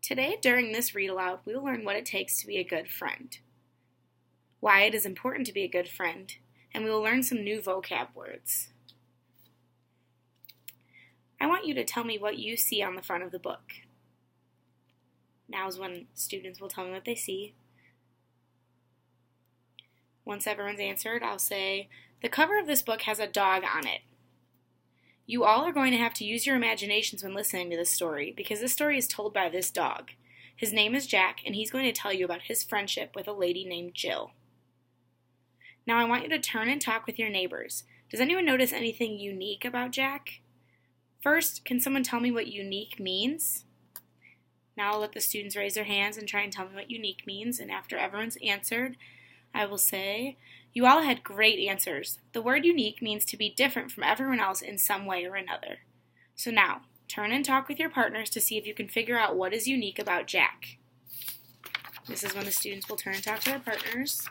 Today, during this read aloud, we will learn what it takes to be a good friend, why it is important to be a good friend, and we will learn some new vocab words. I want you to tell me what you see on the front of the book. Now is when students will tell me what they see. Once everyone's answered, I'll say, the cover of this book has a dog on it. You all are going to have to use your imaginations when listening to this story, because this story is told by this dog. His name is Jack, and he's going to tell you about his friendship with a lady named Jill. Now I want you to turn and talk with your neighbors. Does anyone notice anything unique about Jack? First, can someone tell me what unique means? Now I'll let the students raise their hands and try and tell me what unique means, and after everyone's answered, I will say, you all had great answers. The word unique means to be different from everyone else in some way or another. So now, turn and talk with your partners to see if you can figure out what is unique about Jack. This is when the students will turn and talk to their partners.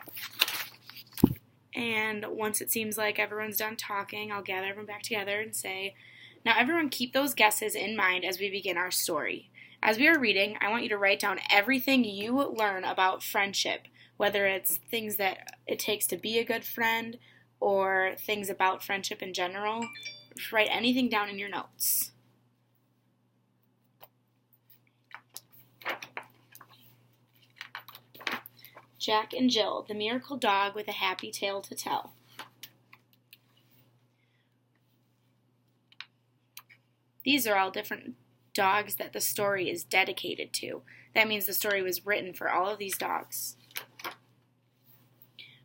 And once it seems like everyone's done talking, I'll gather everyone back together and say, now everyone keep those guesses in mind as we begin our story. As we are reading, I want you to write down everything you learn about friendship, whether it's things that it takes to be a good friend or things about friendship in general. Just write anything down in your notes. Jack and Jill, the miracle dog with a happy tale to tell. These are all different dogs that the story is dedicated to. That means the story was written for all of these dogs.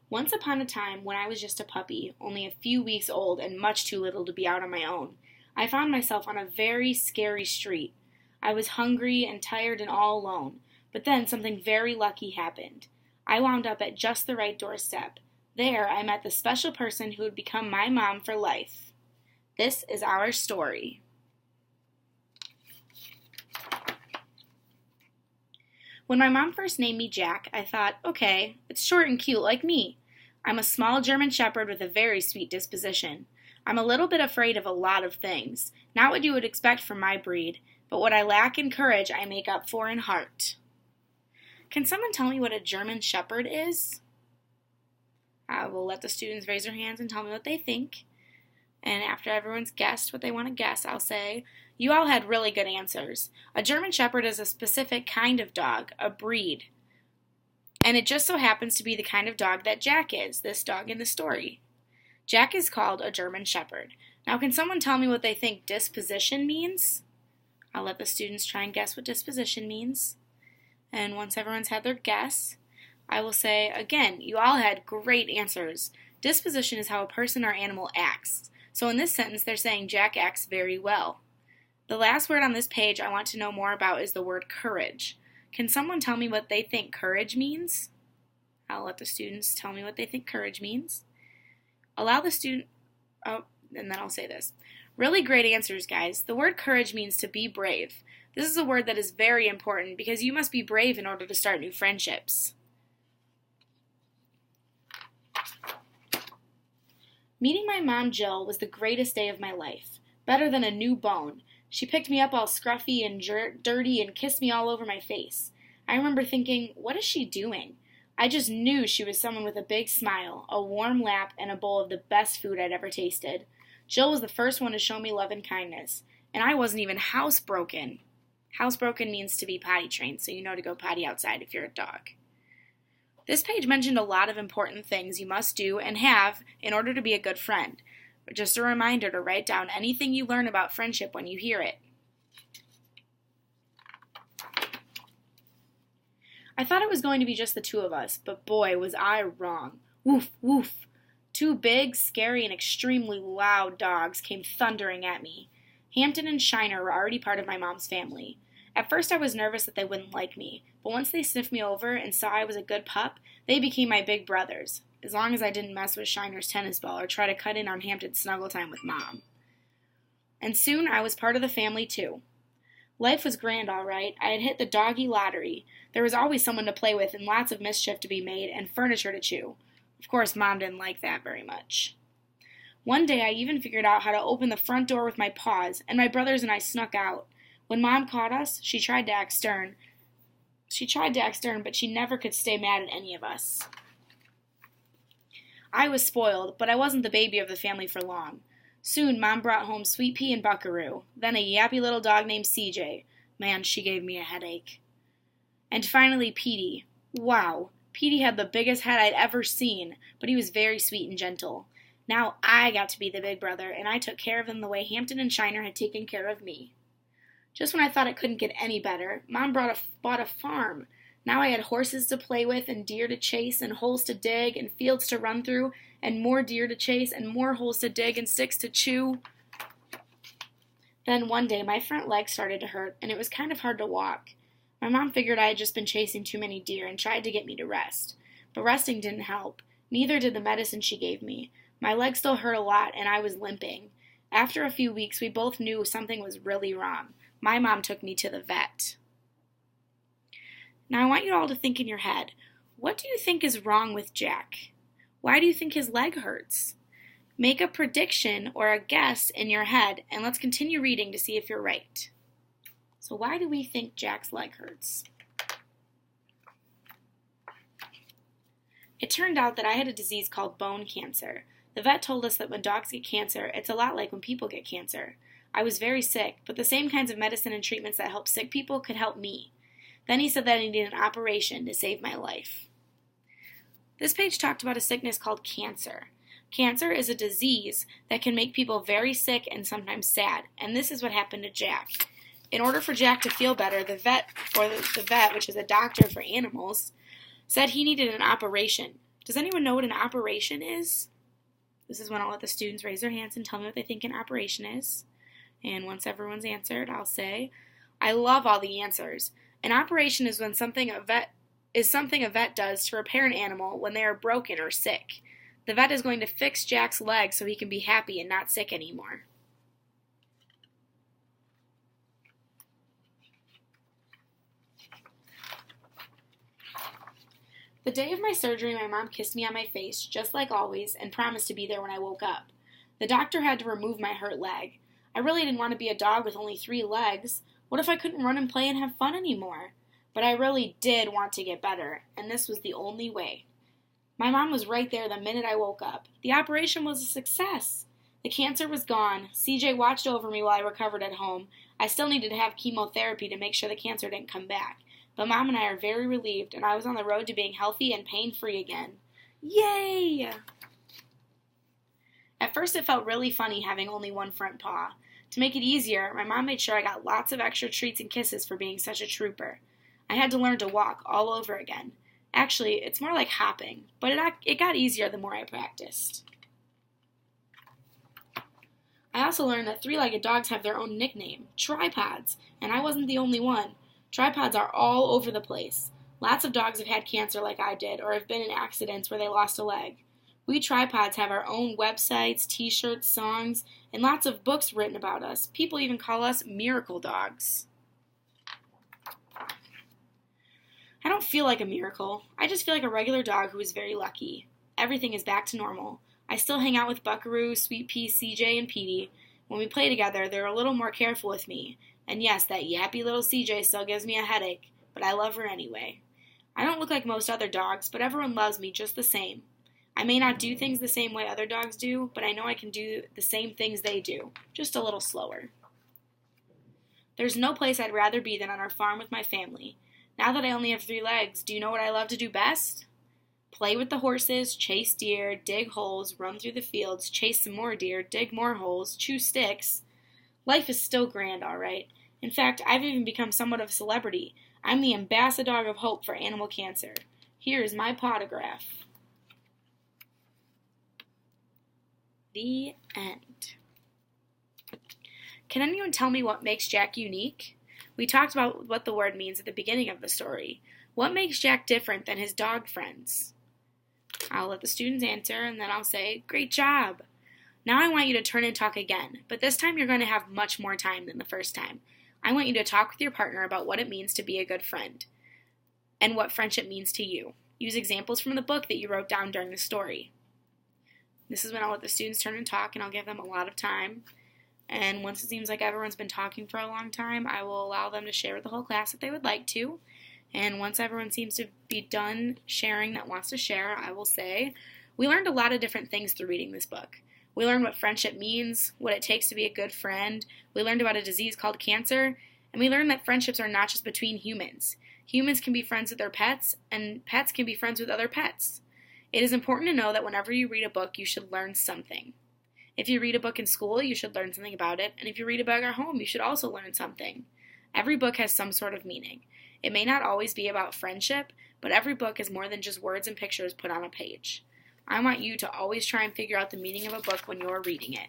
Once upon a time, when I was just a puppy, only a few weeks old and much too little to be out on my own, I found myself on a very scary street. I was hungry and tired and all alone, but then something very lucky happened. I wound up at just the right doorstep. There, I met the special person who would become my mom for life. This is our story. When my mom first named me Jack, I thought, okay, it's short and cute like me. I'm a small German Shepherd with a very sweet disposition. I'm a little bit afraid of a lot of things, not what you would expect from my breed, but what I lack in courage I make up for in heart. Can someone tell me what a German Shepherd is? I will let the students raise their hands and tell me what they think. And after everyone's guessed what they want to guess, I'll say, you all had really good answers. A German Shepherd is a specific kind of dog, a breed. And it just so happens to be the kind of dog that Jack is, this dog in the story. Jack is called a German Shepherd. Now can someone tell me what they think disposition means? I'll let the students try and guess what disposition means. And once everyone's had their guess, I will say, again, you all had great answers. Disposition is how a person or animal acts. So in this sentence, they're saying Jack acts very well. The last word on this page I want to know more about is the word courage. Can someone tell me what they think courage means? I'll let the students tell me what they think courage means. Allow the student, and then I'll say this. Really great answers, guys. The word courage means to be brave. This is a word that is very important because you must be brave in order to start new friendships. Meeting my mom, Jill, was the greatest day of my life. Better than a new bone. She picked me up all scruffy and dirty and kissed me all over my face. I remember thinking, what is she doing? I just knew she was someone with a big smile, a warm lap, and a bowl of the best food I'd ever tasted. Jill was the first one to show me love and kindness, and I wasn't even housebroken. Housebroken means to be potty trained, so you know to go potty outside if you're a dog. This page mentioned a lot of important things you must do and have in order to be a good friend. Just a reminder to write down anything you learn about friendship when you hear it. I thought it was going to be just the two of us, but boy, was I wrong. Woof, woof. Two big, scary, and extremely loud dogs came thundering at me. Hampton and Shiner were already part of my mom's family. At first I was nervous that they wouldn't like me, but once they sniffed me over and saw I was a good pup, they became my big brothers, as long as I didn't mess with Shiner's tennis ball or try to cut in on Hampton's snuggle time with Mom. And soon I was part of the family too. Life was grand, all right. I had hit the doggy lottery. There was always someone to play with and lots of mischief to be made and furniture to chew. Of course, Mom didn't like that very much. One day I even figured out how to open the front door with my paws, and my brothers and I snuck out. When Mom caught us, she tried to act stern, She tried to act stern, but she never could stay mad at any of us. I was spoiled, but I wasn't the baby of the family for long. Soon, Mom brought home Sweet Pea and Buckaroo, then a yappy little dog named CJ. Man, she gave me a headache. And finally, Petey. Wow, Petey had the biggest head I'd ever seen, but he was very sweet and gentle. Now I got to be the big brother, and I took care of him the way Hampton and Shiner had taken care of me. Just when I thought it couldn't get any better, Mom bought a farm. Now I had horses to play with, and deer to chase, and holes to dig, and fields to run through, and more deer to chase, and more holes to dig, and sticks to chew. Then one day my front leg started to hurt, and it was kind of hard to walk. My mom figured I had just been chasing too many deer and tried to get me to rest. But resting didn't help. Neither did the medicine she gave me. My leg still hurt a lot, and I was limping. After a few weeks, we both knew something was really wrong. My mom took me to the vet. Now I want you all to think in your head, what do you think is wrong with Jack? Why do you think his leg hurts? Make a prediction or a guess in your head, and let's continue reading to see if you're right. So why do we think Jack's leg hurts? It turned out that I had a disease called bone cancer. The vet told us that when dogs get cancer, it's a lot like when people get cancer. I was very sick, but the same kinds of medicine and treatments that help sick people could help me. Then he said that I needed an operation to save my life. This page talked about a sickness called cancer. Cancer is a disease that can make people very sick and sometimes sad, and this is what happened to Jack. In order for Jack to feel better, the vet, which is a doctor for animals, said he needed an operation. Does anyone know what an operation is? This is when I'll let the students raise their hands and tell me what they think an operation is. And once everyone's answered, I'll say, I love all the answers. An operation is when something a vet does to repair an animal when they are broken or sick. The vet is going to fix Jack's leg so he can be happy and not sick anymore. The day of my surgery, my mom kissed me on my face, just like always, and promised to be there when I woke up. The doctor had to remove my hurt leg. I really didn't want to be a dog with only 3 legs. What if I couldn't run and play and have fun anymore? But I really did want to get better, and this was the only way. My mom was right there the minute I woke up. The operation was a success. The cancer was gone. CJ watched over me while I recovered at home. I still needed to have chemotherapy to make sure the cancer didn't come back. But Mom and I are very relieved, and I was on the road to being healthy and pain-free again. Yay! At first it felt really funny having only one front paw. To make it easier, my mom made sure I got lots of extra treats and kisses for being such a trooper. I had to learn to walk all over again. Actually, it's more like hopping, but it got easier the more I practiced. I also learned that 3-legged dogs have their own nickname, tripods, and I wasn't the only one. Tripods are all over the place. Lots of dogs have had cancer like I did, or have been in accidents where they lost a leg. We tripods have our own websites, t-shirts, songs, and lots of books written about us. People even call us miracle dogs. I don't feel like a miracle. I just feel like a regular dog who is very lucky. Everything is back to normal. I still hang out with Buckaroo, Sweet Pea, CJ, and Petey. When we play together, they're a little more careful with me. And yes, that yappy little CJ still gives me a headache, but I love her anyway. I don't look like most other dogs, but everyone loves me just the same. I may not do things the same way other dogs do, but I know I can do the same things they do, just a little slower. There's no place I'd rather be than on our farm with my family. Now that I only have 3 legs, do you know what I love to do best? Play with the horses, chase deer, dig holes, run through the fields, chase some more deer, dig more holes, chew sticks. Life is still grand, all right. In fact, I've even become somewhat of a celebrity. I'm the ambassador of hope for animal cancer. Here is my potograph. The end. Can anyone tell me what makes Jack unique? We talked about what the word means at the beginning of the story. What makes Jack different than his dog friends? I'll let the students answer, and then I'll say, great job. Now I want you to turn and talk again, but this time you're going to have much more time than the first time. I want you to talk with your partner about what it means to be a good friend and what friendship means to you. Use examples from the book that you wrote down during the story. This is when I'll let the students turn and talk, and I'll give them a lot of time. And once it seems like everyone's been talking for a long time, I will allow them to share with the whole class if they would like to. And once everyone seems to be done sharing that wants to share, I will say, we learned a lot of different things through reading this book. We learned what friendship means, what it takes to be a good friend. We learned about a disease called cancer, and we learned that friendships are not just between humans. Humans can be friends with their pets, and pets can be friends with other pets. It is important to know that whenever you read a book, you should learn something. If you read a book in school, you should learn something about it, and if you read a book at home, you should also learn something. Every book has some sort of meaning. It may not always be about friendship, but every book is more than just words and pictures put on a page. I want you to always try and figure out the meaning of a book when you're reading it.